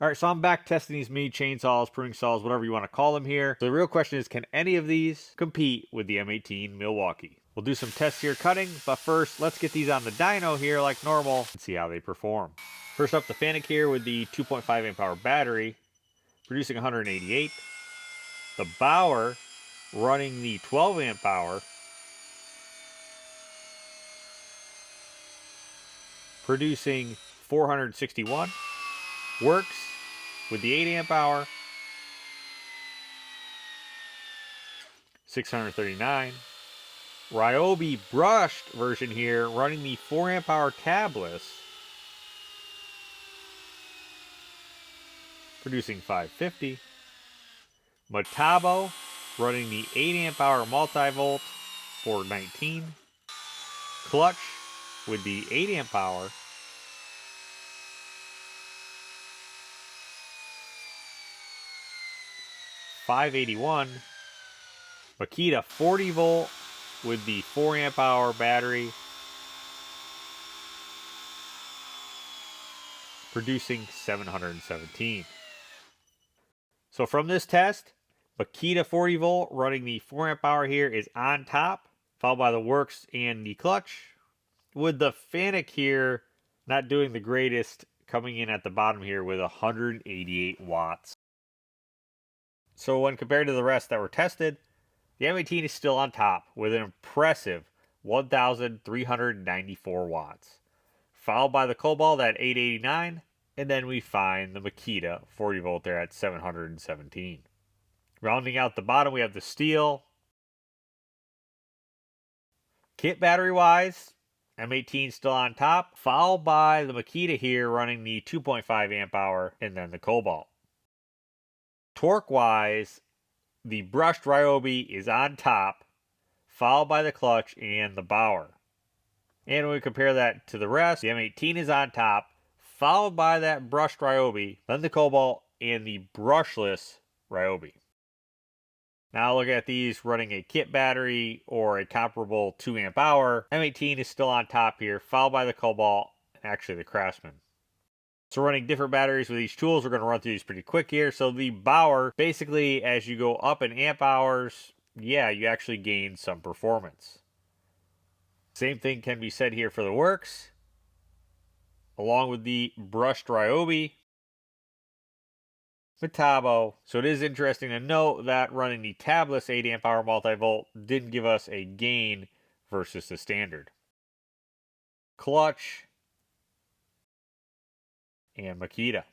All right, so I'm back testing these mini chainsaws, pruning saws, whatever you want to call them here. So the real question is, can any of these compete with the M18 Milwaukee? We'll do some tests here cutting, but first, let's get these on the dyno here like normal and see how they perform. First up, the Fanttik here with the 2.5 amp hour battery, producing 188. The Bauer running the 12 amp hour, producing 461. Works with the 8 amp hour, 639. Ryobi brushed version here, running the 4 amp hour tabless, producing 550. Metabo running the 8 amp hour multivolt, 419. Clutch with the 8 amp hour, 581. Makita 40V with the 4 amp hour battery, producing 717. So from this test, Makita 40V running the 4 amp hour here is on top, followed by the Works and the Clutch, with the Fanttik here not doing the greatest, coming in at the bottom here with 188 watts. So when compared to the rest that were tested, the M18 is still on top with an impressive 1,394 watts, followed by the Cobalt at 889, and then we find the Makita 40V there at 717. Rounding out the bottom, we have the Steel. Kit battery-wise, M18 still on top, followed by the Makita here running the 2.5 amp hour, and then the Cobalt. Torque-wise, the brushed Ryobi is on top, followed by the Clutch and the Bauer. And when we compare that to the rest, the M18 is on top, followed by that brushed Ryobi, then the Cobalt, and the brushless Ryobi. Now look at these running a kit battery or a comparable 2 amp hour. M18 is still on top here, followed by the Cobalt, and actually the Craftsman. So running different batteries with each tools, we're going to run through these pretty quick here. So the Bauer, basically as you go up in amp hours, yeah, you actually gain some performance. Same thing can be said here for the Works, along with the brushed Ryobi, Metabo. So it is interesting to note that running the tabless 8 amp hour multivolt didn't give us a gain versus the standard. Clutch and Makita.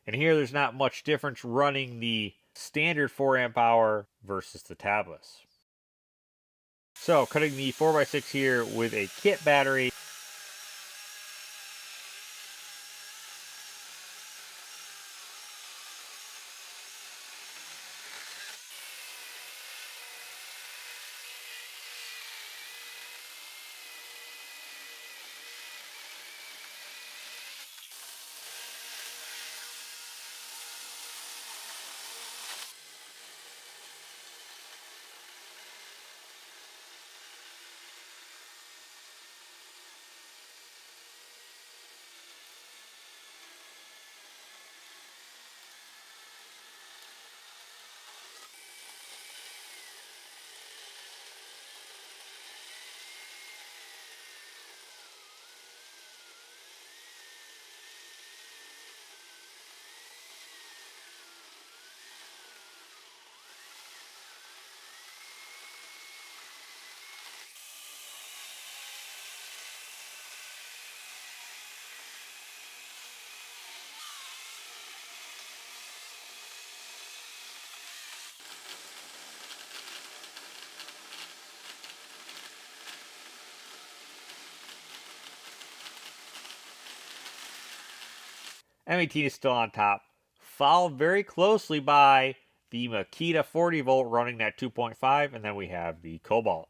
And here there's not much difference running the standard 4 amp hour versus the tabless. So cutting the 4x6 here with a kit battery. M18 is still on top, followed very closely by the Makita 40V running that 2.5, and then we have the Cobalt.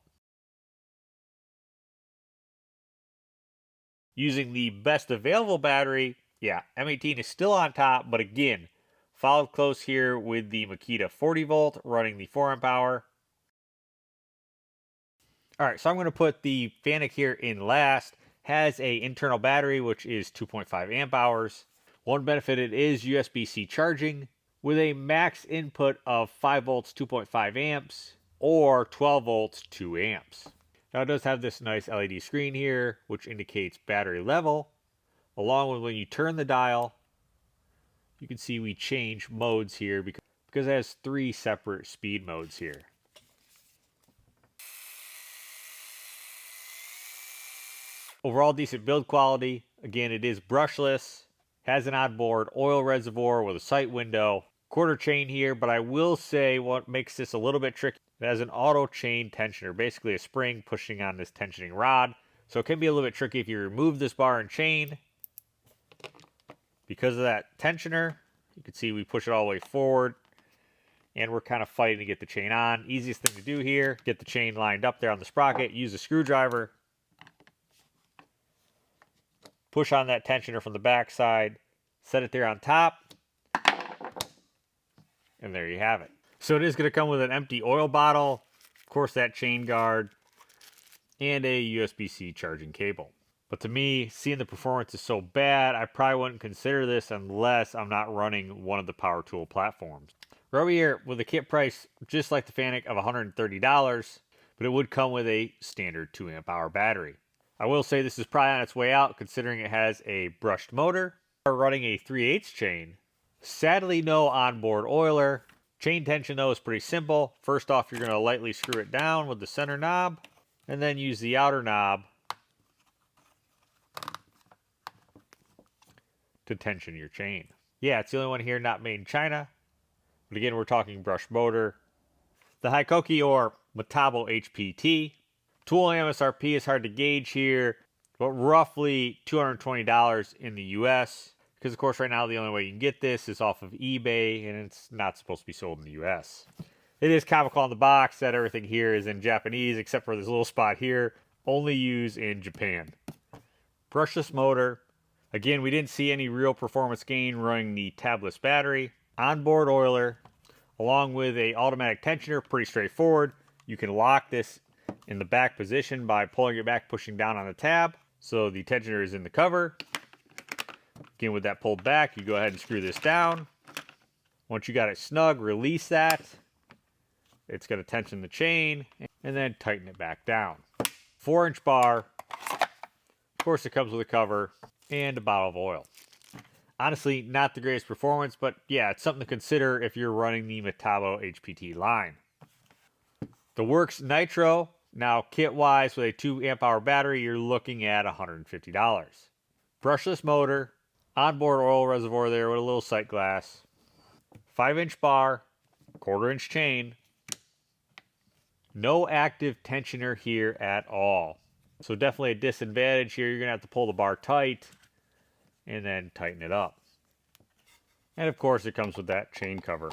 Using the best available battery, yeah, M18 is still on top, but again, followed close here with the Makita 40V running the 4 amp hour. All right, so I'm going to put the Fanttik here in last. Has a internal battery, which is 2.5 amp hours. One benefit, it is USB-C charging with a max input of 5 volts 2.5 amps or 12 volts 2 amps. Now it does have this nice LED screen here which indicates battery level, along with when you turn the dial you can see we change modes here because it has 3 separate speed modes here. Overall decent build quality. Again, it is brushless, has an onboard oil reservoir with a sight window, quarter chain here, but I will say what makes this a little bit tricky, it has an auto chain tensioner, basically a spring pushing on this tensioning rod. So it can be a little bit tricky if you remove this bar and chain. Because of that tensioner, you can see we push it all the way forward and we're kind of fighting to get the chain on. Easiest thing to do here, get the chain lined up there on the sprocket, use a screwdriver, push on that tensioner from the back side, set it there on top, and there you have it. So it is going to come with an empty oil bottle, of course that chain guard, and a USB-C charging cable. But to me, seeing the performance is so bad, I probably wouldn't consider this unless I'm not running one of the power tool platforms. We're over here with a kit price just like the Fanttik of $130, but it would come with a standard 2 amp hour battery. I will say this is probably on its way out considering it has a brushed motor. We're running a 3/8 chain. Sadly, no onboard oiler. Chain tension though is pretty simple. First off, you're going to lightly screw it down with the center knob and then use the outer knob to tension your chain. Yeah, it's the only one here not made in China. But again, we're talking brushed motor. The Hikoki or Metabo HPT. Tool MSRP is hard to gauge here, but roughly $220 in the US. Because of course right now the only way you can get this is off of eBay and it's not supposed to be sold in the US. It is comical on the box that everything here is in Japanese except for this little spot here. Only used in Japan. Brushless motor. Again, we didn't see any real performance gain running the tabless battery. Onboard oiler, along with a automatic tensioner, pretty straightforward. You can lock this in the back position by pulling it back, pushing down on the tab. So the tensioner is in the cover. Again, with that pulled back, you go ahead and screw this down. Once you got it snug, release that. It's going to tension the chain and then tighten it back down. 4-inch bar. Of course, it comes with a cover and a bottle of oil. Honestly, not the greatest performance, but yeah, it's something to consider if you're running the Metabo HPT line. The Works Nitro, now kit-wise with a 2 amp hour battery, you're looking at $150. Brushless motor, onboard oil reservoir there with a little sight glass, 5-inch bar, 1/4-inch chain, no active tensioner here at all. So definitely a disadvantage here. You're going to have to pull the bar tight and then tighten it up. And of course it comes with that chain cover.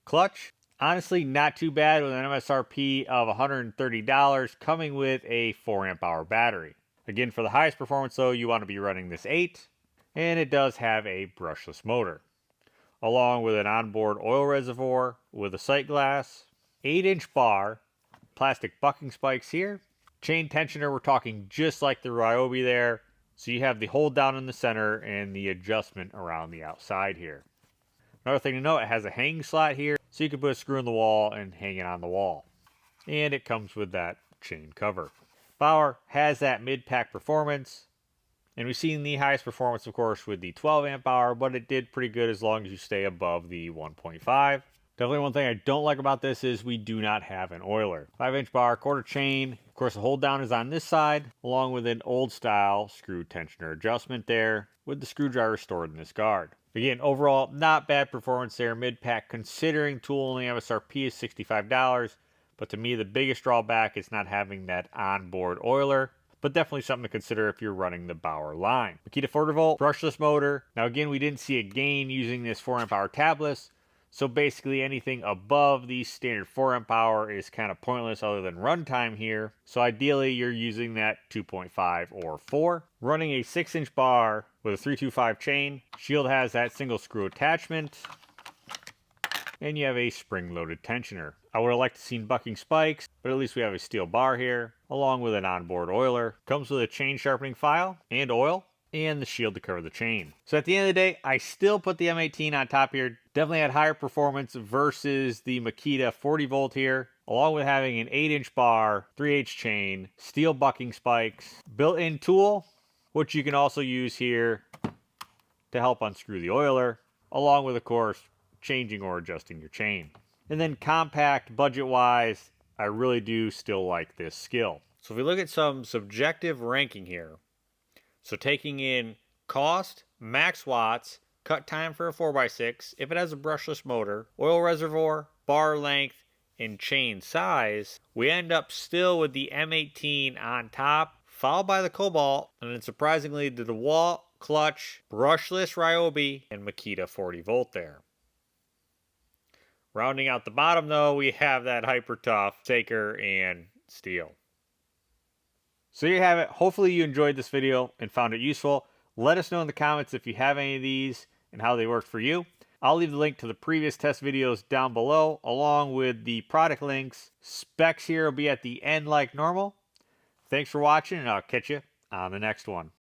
Clutch, honestly not too bad with an MSRP of $130 coming with a 4 amp hour battery. Again, for the highest performance though, you want to be running this 8, and it does have a brushless motor. Along with an onboard oil reservoir with a sight glass, 8-inch bar, plastic bucking spikes here, chain tensioner, we're talking just like the Ryobi there. So you have the hold down in the center and the adjustment around the outside here. Another thing to note, it has a hanging slot here, so you can put a screw in the wall and hang it on the wall. And it comes with that chain cover. Bauer has that mid-pack performance. And we've seen the highest performance, of course, with the 12 amp hour, but it did pretty good as long as you stay above the 1.5. Definitely one thing I don't like about this is we do not have an oiler. 5-inch bar, 1/4 chain. Of course, the hold down is on this side, along with an old style screw tensioner adjustment there, with the screwdriver stored in this guard. Again, overall, not bad performance there, mid-pack, considering tool only MSRP is $65. But to me, the biggest drawback is not having that onboard oiler. But definitely something to consider if you're running the Bauer line. Makita 40V, brushless motor. Now again, we didn't see a gain using this 4 amp hour tabless. So basically anything above the standard 4 amp hour is kind of pointless other than runtime here. So ideally you're using that 2.5 or 4. Running a 6-inch bar with a 325 chain. Shield has that single screw attachment. And you have a spring-loaded tensioner. I would have liked to seen bucking spikes, but at least we have a steel bar here, along with an onboard oiler. Comes with a chain sharpening file and oil. and the shield to cover the chain. So at the end of the day, I still put the M18 on top here. Definitely had higher performance versus the Makita 40V here, along with having an 8-inch bar, 3/8 chain, steel bucking spikes, built-in tool, which you can also use here to help unscrew the oiler, along with, of course, changing or adjusting your chain. And then compact, budget-wise, I really do still like this skill. So if we look at some subjective ranking here, so taking in cost, max watts, cut time for a 4x6, if it has a brushless motor, oil reservoir, bar length, and chain size, we end up still with the M18 on top, followed by the Cobalt, and then surprisingly the DeWalt, clutch, brushless Ryobi, and Makita 40V there. Rounding out the bottom though, we have that hyper tough Saker and steel. So here you have it. Hopefully you enjoyed this video and found it useful. Let us know in the comments if you have any of these and how they worked for you. I'll leave the link to the previous test videos down below, along with the product links. Specs here will be at the end like normal. Thanks for watching, and I'll catch you on the next one.